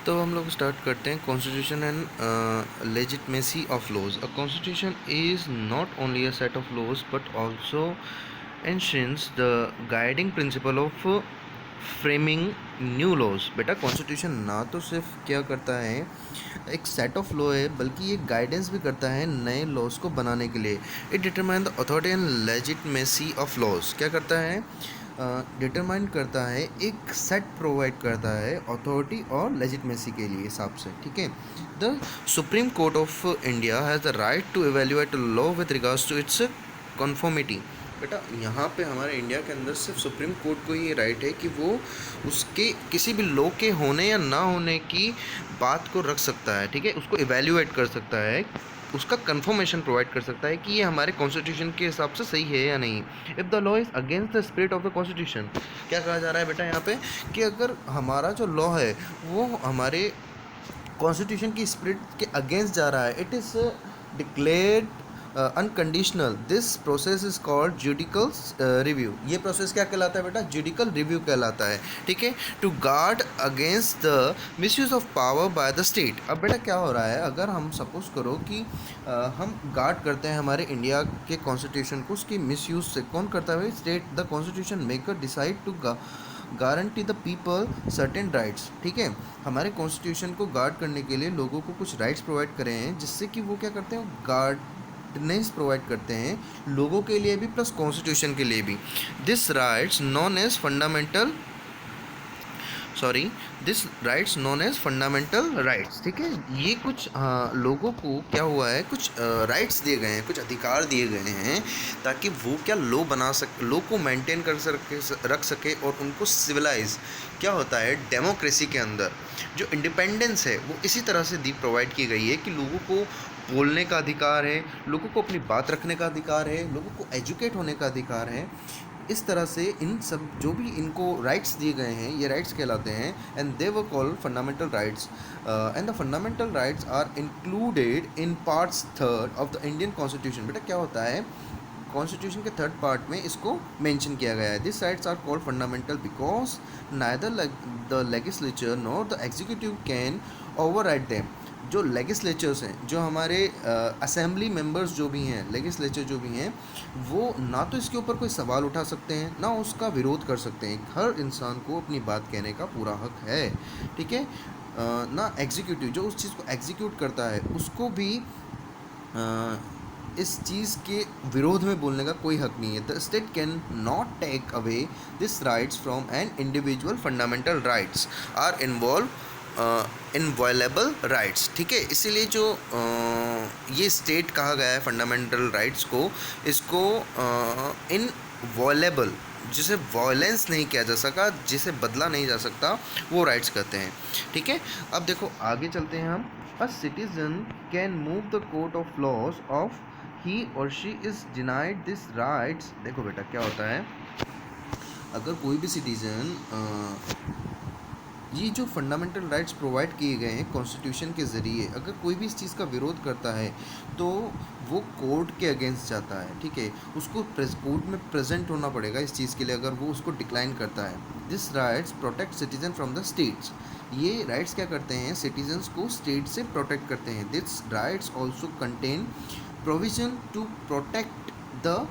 तो हम लोग स्टार्ट करते हैं constitution and legitimacy of laws. A constitution is not only a set of laws but also enshrines the guiding principle of framing new laws. बेटा constitution ना तो सिर्फ क्या करता है एक सेट ऑफ लॉ है, बल्कि ये गाइडेंस भी करता है नए लॉज को बनाने के लिए। It determine the authority and legitimacy of laws. क्या करता है? डिटरमाइन करता है, एक सेट प्रोवाइड करता है अथॉरिटी और लेजिटमेसी के लिए हिसाब से। ठीक है, the supreme court of India has the right to evaluate law with regards to its conformity. बेटा यहाँ पे हमारे इंडिया के अंदर सिर्फ सुप्रीम कोर्ट को ही राइट है कि वो उसके किसी भी लॉ के होने या ना होने की बात को रख सकता है। ठीक है, उसको इवेल्युएट कर सकता है, उसका कंफर्मेशन प्रोवाइड कर सकता है कि ये हमारे कॉन्स्टिट्यूशन के हिसाब से सही है या नहीं। If the law is against the spirit of the constitution, क्या कहा जा रहा है बेटा यहाँ पे कि अगर हमारा जो लॉ है वो हमारे कॉन्स्टिट्यूशन की स्पिरिट के अगेंस्ट जा रहा है, it is declared unconditional. This process is called judicial review. ये प्रोसेस क्या कहलाता है बेटा? जुडिकल रिव्यू कहलाता है। ठीक है, to guard against the misuse of power by the state. अब बेटा क्या हो रहा है, अगर हम सपोज करो कि हम गार्ड करते हैं हमारे इंडिया के कॉन्स्टिट्यूशन को, उसकी मिसयूज से कौन करता है? State. The constitution maker decide to guarantee the people certain rights. ठीक है, हमारे कॉन्स्टिट्यूशन को गार्ड करने के लिए लोगों को कुछ राइट्स प्रोवाइड करे हैं, जिससे कि वो क्या करते हैं, गार्डनेस प्रोवाइड करते हैं लोगों के लिए भी प्लस कॉन्स्टिट्यूशन के लिए भी। This rights known as fundamental this rights known as fundamental rights. ठीक है, ये कुछ लोगों को क्या हुआ है, कुछ राइट्स दिए गए हैं, कुछ अधिकार दिए गए हैं, ताकि वो क्या लॉ बना सके, लॉ को मेंटेन कर सके, रख सके, और उनको सिविलाइज। क्या होता है डेमोक्रेसी के अंदर जो इंडिपेंडेंस है वो इसी तरह से दी प्रोवाइड की गई है कि लोगों को बोलने का अधिकार है, लोगों को अपनी बात रखने का अधिकार है, लोगों को एजुकेट होने का अधिकार है। इस तरह से इन सब जो भी इनको राइट्स दिए गए हैं, ये राइट्स कहलाते हैं, and they were called fundamental rights. And the fundamental rights are included in parts third of the Indian constitution. बेटा क्या होता है, कॉन्स्टिट्यूशन के थर्ड पार्ट में इसको मेंशन किया गया है। This rights are called fundamental because neither the legislature nor the executive can override them. जो लेजिस्लेचर्स हैं, जो हमारे असेंबली मेंबर्स जो भी हैं, लेजिस्लेचर जो भी हैं, वो ना तो इसके ऊपर कोई सवाल उठा सकते हैं, ना उसका विरोध कर सकते हैं। हर इंसान को अपनी बात कहने का पूरा हक है। ठीक है, ना एग्जीक्यूटिव जो उस चीज़ को एग्जीक्यूट करता है उसको भी इस चीज़ के विरोध में बोलने का कोई हक नहीं है। The state can not take away this rights from an individual. Fundamental rights are involve inviolable rights. ठीक है, इसीलिए जो ये स्टेट कहा गया है फंडामेंटल राइट्स को, इसको इनवॉयलेबल, जिसे वॉयलेंस नहीं किया जा सका, जिसे बदला नहीं जा सकता, वो राइट्स कहते हैं। ठीक है, अब देखो आगे चलते हैं हम। A citizen can move the court of laws of he और she is denied this rights. देखो बेटा क्या होता है, अगर कोई भी सिटीज़न ये जो फंडामेंटल राइट्स प्रोवाइड किए गए हैं कॉन्स्टिट्यूशन के ज़रिए, अगर कोई भी इस चीज़ का विरोध करता है तो वो कोर्ट के अगेंस्ट जाता है। ठीक है, उसको कोर्ट में प्रेजेंट होना पड़ेगा इस चीज़ के लिए, अगर वो उसको डिक्लाइन करता है। This rights protect citizen from the states. ये राइट्स क्या करते हैं, सिटीजन्स को स्टेट से प्रोटेक्ट करते हैं। This rights also contain provision to protect the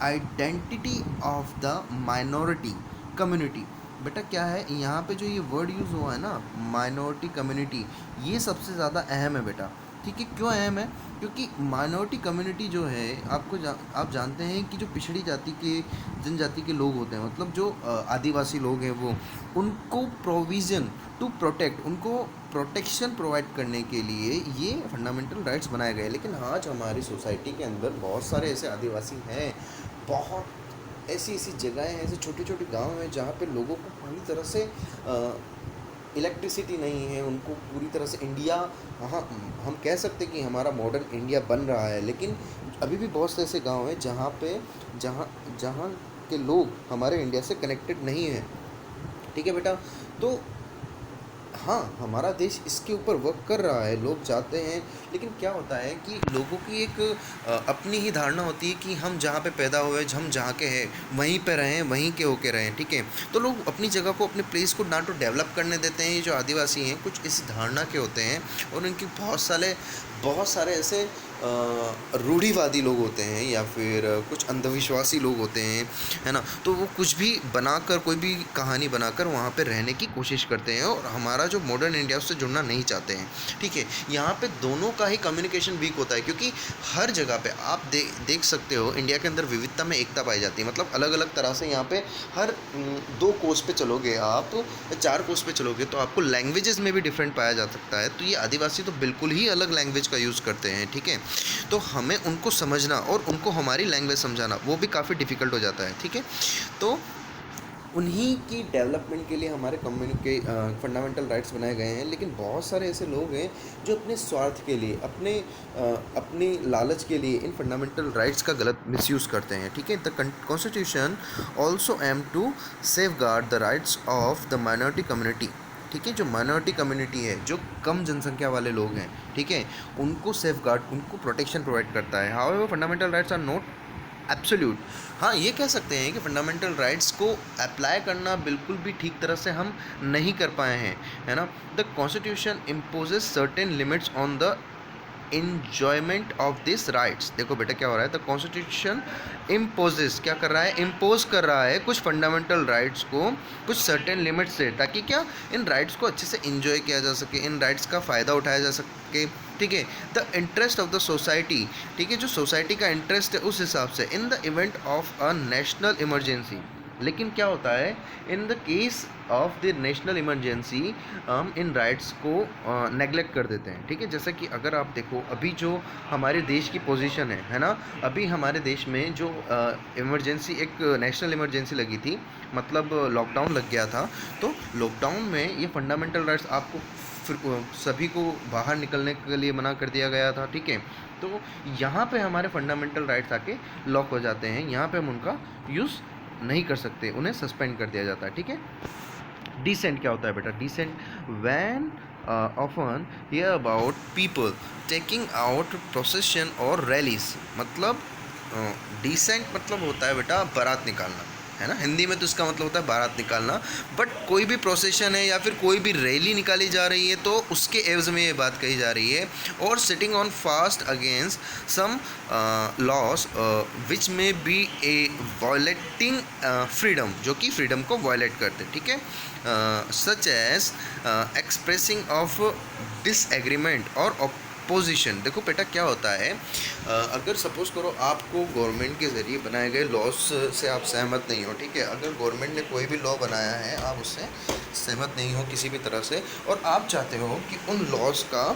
identity of the minority community. बेटा क्या है यहाँ पे जो ये वर्ड यूज़ हुआ है ना, माइनॉरिटी कम्युनिटी, ये सबसे ज़्यादा अहम है बेटा। ठीक है, क्यों अहम है? क्योंकि माइनॉरिटी कम्युनिटी जो है, आप जानते हैं कि जो पिछड़ी जाति के, जनजाति के लोग होते हैं, मतलब जो आदिवासी लोग हैं, वो उनको प्रोविज़न टू प्रोटेक्ट, उनको प्रोटेक्शन प्रोवाइड करने के लिए ये फंडामेंटल राइट्स बनाए गए। लेकिन आज हमारी सोसाइटी के अंदर बहुत सारे ऐसे आदिवासी हैं, बहुत ऐसी ऐसी जगहें हैं, ऐसे छोटे छोटे गांव हैं जहाँ पे लोगों को पूरी तरह से इलेक्ट्रिसिटी नहीं है, उनको पूरी तरह से इंडिया, हाँ हम कह सकते कि हमारा मॉडर्न इंडिया बन रहा है, लेकिन अभी भी बहुत से ऐसे गांव हैं जहाँ पे जहाँ जहाँ के लोग हमारे इंडिया से कनेक्टेड नहीं हैं। ठीक है बेटा, तो हाँ, हमारा देश इसके ऊपर वर्क कर रहा है, लोग जाते हैं, लेकिन क्या होता है कि लोगों की एक अपनी ही धारणा होती है कि हम जहाँ पे पैदा हुए, हम जहाँ के हैं, वहीं पे रहें, वहीं के होके रहें, ठीक है? तो लोग अपनी जगह को, अपने प्लेस को ना तो डेवलप करने देते हैं, ये जो आदिवासी हैं, कुछ इस धारणा के होते हैं और उनकी बहुत सारे ऐसे रूढ़िवादी लोग होते हैं या फिर कुछ अंधविश्वासी लोग होते हैं, है ना? तो वो कुछ भी बनाकर, कोई भी कहानी बनाकर वहाँ पे रहने की कोशिश करते हैं और हमारा जो मॉडर्न इंडिया उससे जुड़ना नहीं चाहते हैं, ठीक है? यहाँ पे दोनों का ही कम्युनिकेशन वीक होता है, क्योंकि हर जगह पे आप देख सकते हो, इंडिया के अंदर विविधता में एकता पाई जाती है। मतलब अलग अलग तरह से यहाँ पे हर 2 कोस पे चलोगे आप, 4 कोस पे चलोगे तो आपको लैंग्वेजेस में भी डिफरेंट पाया जा सकता है। तो ये आदिवासी तो बिल्कुल ही अलग लैंग्वेज का यूज़ करते हैं, ठीक है? तो हमें उनको समझना और उनको हमारी लैंग्वेज समझाना वो भी काफ़ी डिफ़िकल्ट हो जाता है, ठीक है? तो उन्हीं की डेवलपमेंट के लिए हमारे कम्युनिके फंडामेंटल राइट्स बनाए गए हैं, लेकिन बहुत सारे ऐसे लोग हैं जो अपने स्वार्थ के लिए, अपनी लालच के लिए इन फंडामेंटल राइट्स का गलत मिसयूज़ करते हैं, ठीक है? The constitution also aim to safeguard the rights of the minority community, ठीक है? जो माइनॉरिटी कम्युनिटी है, जो कम जनसंख्या वाले लोग हैं, ठीक है, उनको सेफ गार्ड, उनको प्रोटेक्शन प्रोवाइड करता है। However fundamental rights are not absolute. हाँ, ये कह सकते हैं कि फंडामेंटल राइट्स को अप्लाई करना बिल्कुल भी ठीक तरह से हम नहीं कर पाए हैं, है ना? The constitution imposes certain limits on the enjoyment of this rights. देखो बेटा क्या हो रहा है, द कॉन्स्टिट्यूशन इम्पोजेस, क्या कर रहा है, इम्पोज कर रहा है कुछ फंडामेंटल राइट्स को कुछ सर्टेन लिमिट से, ताकि क्या इन राइट्स को अच्छे से इंजॉय किया जा सके, इन राइट्स का फ़ायदा उठाया जा सके, ठीक है? The interest of the society, ठीक है, जो सोसाइटी का इंटरेस्ट है उस हिसाब से, in the event of a national emergency. लेकिन क्या होता है, in the case of the national emergency हम इन राइट्स को नेगलेक्ट कर देते हैं, ठीक है? जैसे कि अगर आप देखो अभी जो हमारे देश की पोजीशन है ना, अभी हमारे देश में जो इमरजेंसी, एक नेशनल इमरजेंसी लगी थी, मतलब लॉकडाउन लग गया था, तो लॉकडाउन में ये फंडामेंटल राइट्स आपको फिर सभी को बाहर निकलने के लिए मना कर दिया गया था, ठीक है? तो यहाँ पे हमारे फंडामेंटल राइट्स आके लॉक हो जाते हैं, यहाँ पे हम उनका यूज़ नहीं कर सकते, उन्हें सस्पेंड कर दिया जाता है, ठीक है? डिसेंट क्या होता है बेटा? Dissent when often hear about people taking out procession और रैलीज। मतलब डिसेंट मतलब होता है बेटा बारात निकालना, है ना? हिंदी में तो इसका मतलब होता है बारात निकालना। बट कोई भी प्रोसेशन है या फिर कोई भी रैली निकाली जा रही है तो उसके एवज में ये बात कही जा रही है। और sitting on fast against some laws which may be A violating freedom, जो कि फ्रीडम को वायलेट करते, ठीक है? Such as expressing of disagreement और पोजीशन। देखो बेटा क्या होता है, अगर सपोज़ करो आपको गवर्नमेंट के ज़रिए बनाए गए लॉस से आप सहमत नहीं हो, ठीक है? अगर गवर्नमेंट ने कोई भी लॉ बनाया है, आप उससे सहमत नहीं हो किसी भी तरह से, और आप चाहते हो कि उन लॉज का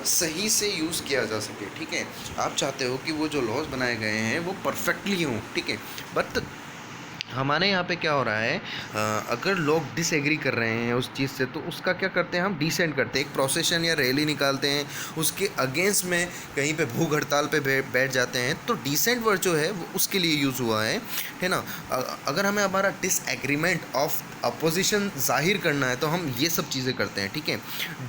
सही से यूज़ किया जा सके, ठीक है? आप चाहते हो कि वो जो लॉज बनाए गए हैं वो परफेक्टली हों, ठीक है? बट हमारे यहाँ पे क्या हो रहा है, अगर लोग डिसएग्री कर रहे हैं उस चीज़ से, तो उसका क्या करते हैं, हम डिसेंट करते हैं, एक प्रोसेशन या रैली निकालते हैं, उसके अगेंस्ट में कहीं पे भूख हड़ताल पे बैठ जाते हैं। तो डिसेंट वर्ड जो है वो उसके लिए यूज़ हुआ है ना? अगर हमें हमारा डिसएग्रीमेंट ऑफ अपोजिशन जाहिर करना है तो हम ये सब चीज़ें करते हैं, ठीक है?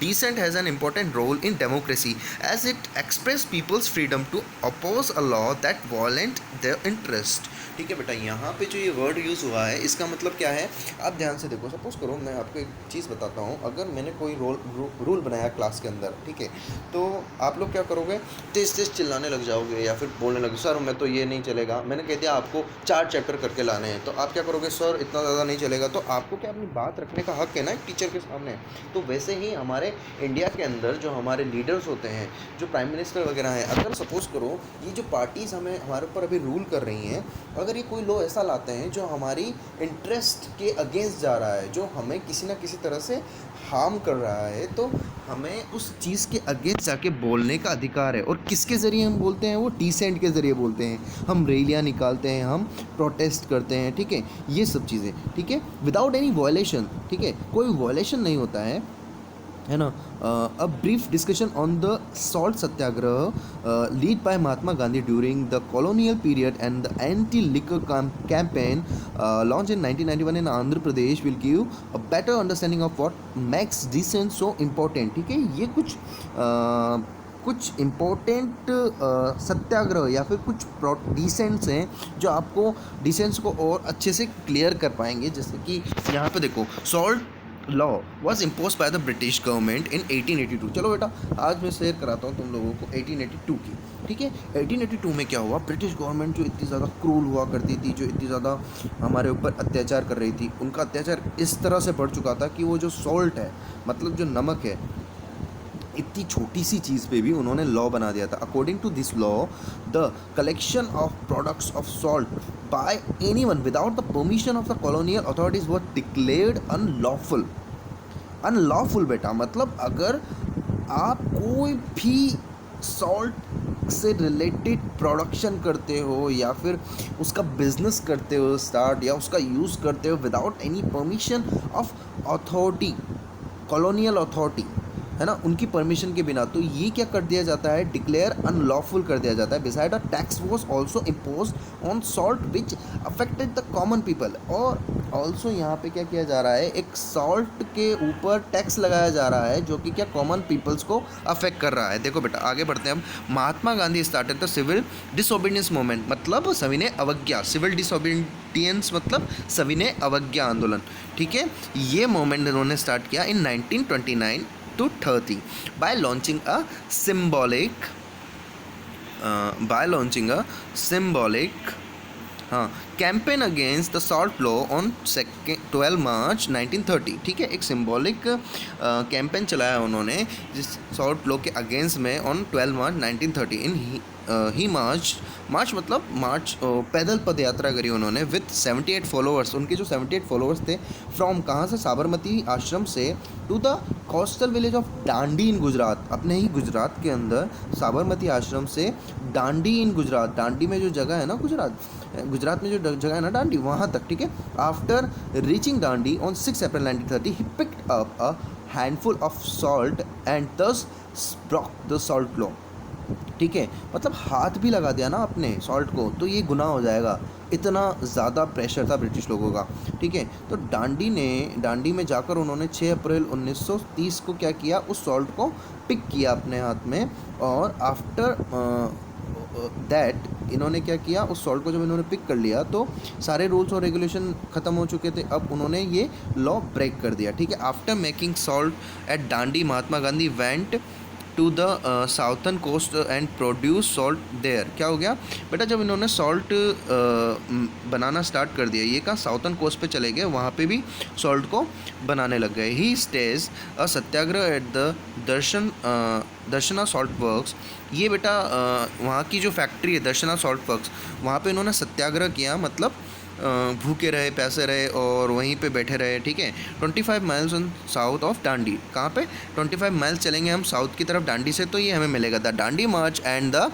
Dissent has an important role in democracy as it express people's freedom to oppose a law that violent their interest, ठीक है बेटा? यहाँ पे जो ये वर्ड यूज़ हुआ है इसका मतलब क्या है, आप ध्यान से देखो। सपोज़ करो मैं आपको एक चीज़ बताता हूँ, अगर मैंने कोई रूल बनाया क्लास के अंदर, ठीक है? तो आप लोग क्या करोगे, तेज़ तेज़ चिल्लाने लग जाओगे या फिर बोलने लगे, सर मैं तो ये नहीं चलेगा, मैंने कह दिया आपको 4 चैप्टर करके लाने हैं, तो आप क्या करोगे, सर इतना ज़्यादा नहीं चलेगा। तो आपको क्या अपनी बात रखने का हक है ना एक टीचर के सामने। तो वैसे ही हमारे इंडिया के अंदर जो हमारे लीडर्स होते हैं, जो प्राइम मिनिस्टर वगैरह हैं, अगर सपोज़ करो ये जो पार्टीज़ हमारे ऊपर अभी रूल कर रही हैं, अगर ये कोई लॉ ऐसा लाते हैं जो हमारी इंटरेस्ट के अगेंस्ट जा रहा है, जो हमें किसी ना किसी तरह से हार्म कर रहा है, तो हमें उस चीज़ के अगेंस्ट जाके बोलने का अधिकार है। और किसके ज़रिए हम बोलते हैं, वो डिसेंट के ज़रिए बोलते हैं। हम रैलियाँ निकालते हैं, हम प्रोटेस्ट करते हैं, ठीक है? ये सब चीज़ें, ठीक है, विदाउट एनी वायलेशन, ठीक है? कोई वायलेशन नहीं होता है, है ना. A brief discussion on the salt satyagraha lead by Mahatma Gandhi during the colonial period and the anti-liquor campaign launched in 1991 in Andhra Pradesh will give a better understanding of what makes dissent so important. ठीक है, ये कुछ important सत्याग्रह या फिर कुछ descents हैं जो आपको डिसेंट्स को और अच्छे से क्लियर कर पाएंगे. जैसे कि यहाँ पे देखो, salt law was impose by the British government in 1882. चलो बेटा, आज मैं शेयर कराता हूँ तुम लोगों को 1882 की. ठीक है, 1882 में क्या हुआ, ब्रिटिश गवर्नमेंट जो इतनी ज़्यादा क्रूल हुआ करती थी, जो इतनी ज़्यादा हमारे ऊपर अत्याचार कर रही थी, उनका अत्याचार इस तरह से बढ़ चुका था कि वो जो सॉल्ट है, मतलब जो नमक है, इतनी छोटी सी चीज़ पे भी उन्होंने लॉ बना दिया था. According to this law, the collection of products of salt by anyone without the permission of the colonial authorities were declared unlawful. Unlawful बेटा, मतलब अगर आप कोई भी सॉल्ट से रिलेटेड प्रोडक्शन करते हो या फिर उसका बिजनेस करते हो स्टार्ट, या उसका यूज़ करते हो without any permission of authority, colonial authority, है ना, उनकी परमिशन के बिना, तो ये क्या कर दिया जाता है, डिक्लेयर अनलॉफुल कर दिया जाता है. Beside a tax was also impose on salt which affected the common people. और ऑल्सो यहाँ पे क्या किया जा रहा है, एक सॉल्ट के ऊपर टैक्स लगाया जा रहा है जो कि क्या कॉमन पीपल्स को अफेक्ट कर रहा है. देखो बेटा, आगे बढ़ते हैं हम. Mahatma Gandhi started the civil disobedience movement, मतलब सविनय अवज्ञा. सिविल डिसोबीडियंस मतलब सविनय अवज्ञा आंदोलन. ठीक है, ये मूवमेंट इन्होंने स्टार्ट किया इन 1929 to 30 by launching a symbolic campaign against the salt law on 12 मार्च 1930. ठीक है, एक सिंबॉलिक कैंपेन चलाया उन्होंने जिस सॉल्ट लॉ के अगेंस्ट में ऑन 12 मार्च 1930. इन ही मार्च मतलब मार्च पैदल पद यात्रा करी उन्होंने विथ 78 फॉलोअर्स. उनके जो 78 फॉलोअर्स थे, फ्रॉम कहाँ से, साबरमती आश्रम से to the coastal village of Dandi in Gujarat. अपने ही गुजरात के अंदर साबरमती आश्रम से डांडी इन गुजरात, डांडी में जो जगह है ना, गुजरात में जो जगह है ना डांडी, वहाँ तक. ठीक है, after reaching Dandi on 6 April 1930 he picked up a handful of salt and दस ब्रॉक द सॉल्ट लॉ. ठीक है, मतलब हाथ भी लगा दिया ना अपने सॉल्ट को तो ये गुनाह हो जाएगा. इतना ज़्यादा प्रेशर था ब्रिटिश लोगों का. ठीक है, तो डांडी में जाकर उन्होंने 6 अप्रैल 1930 को क्या किया, उस सॉल्ट को पिक किया अपने हाथ में. और आफ्टर दैट इन्होंने क्या किया, उस सॉल्ट को जब इन्होंने पिक कर लिया तो सारे रूल्स और रेगुलेशन ख़त्म हो चुके थे. अब उन्होंने ये लॉ ब्रेक कर दिया. ठीक है, after making salt at Dandi, Mahatma Gandhi went to the southern coast and produce salt there. क्या हो गया बेटा, जब इन्होंने सॉल्ट बनाना स्टार्ट कर दिया, ये कहाँ, साउथर्न कोस्ट पे चले गए, वहाँ पे भी सॉल्ट को बनाने लग गए. He stage a satyagraha at the Dharasana salt works. ये बेटा वहाँ की जो फैक्ट्री है दर्शना सॉल्ट वर्क्स, वहाँ पे इन्होंने सत्याग्रह किया, मतलब भूखे रहे, प्यासे रहे और वहीं पे बैठे रहे. ठीक है, 25 माइल्स ऑन साउथ ऑफ डांडी. कहाँ पे, 25 माइल्स चलेंगे हम साउथ की तरफ डांडी से, तो ये हमें मिलेगा the Dandi march and the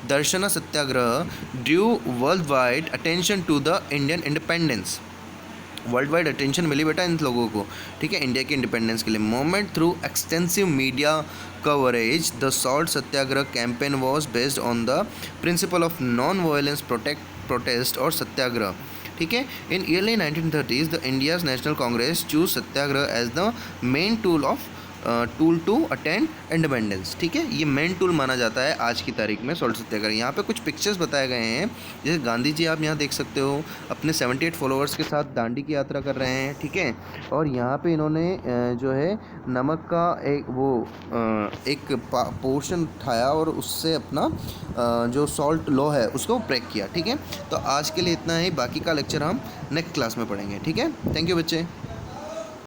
Dharasana satyagraha drew world wide attention to the Indian independence. World wide attention मिली बेटा इन लोगों को. ठीक है, इंडिया के इंडिपेंडेंस के लिए. Movement through extensive media coverage, the salt Satyagraha campaign was based on the principle of non violence protest और सत्याग्रह. ठीक है, in early 1930s the India's National Congress choose Satyagraha as the main tool to attend independence. ठीक है, ये main tool माना जाता है आज की तारीख में सॉल्ट सत्याग्रह. यहाँ पे कुछ पिक्चर्स बताए गए हैं, जैसे गांधी जी आप यहाँ देख सकते हो अपने 78 फॉलोअर्स के साथ दांडी की यात्रा कर रहे हैं. ठीक है, और यहाँ पे इन्होंने जो है नमक का एक पोर्शन उठाया और उससे अपना जो सॉल्ट लॉ है उसको ब्रेक किया. ठीक है, तो आज के लिए इतना ही, बाकी का लेक्चर हम नेक्स्ट क्लास में पढ़ेंगे. ठीक है, थैंक यू बच्चे.